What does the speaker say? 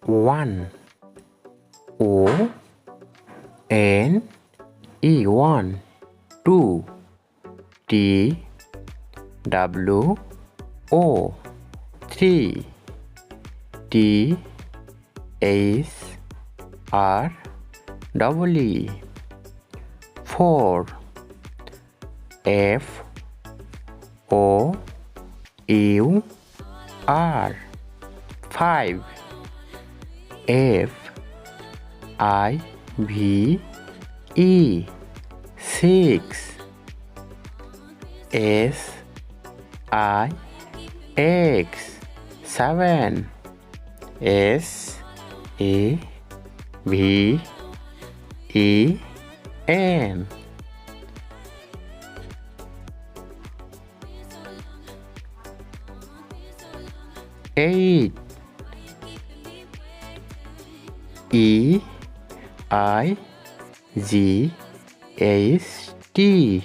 one. O N E one. Two. T W O three. T H R double E. Four. F O U R. Five. F I V E. Six. S I X. Seven. S A V E N. Eight. E I G H T.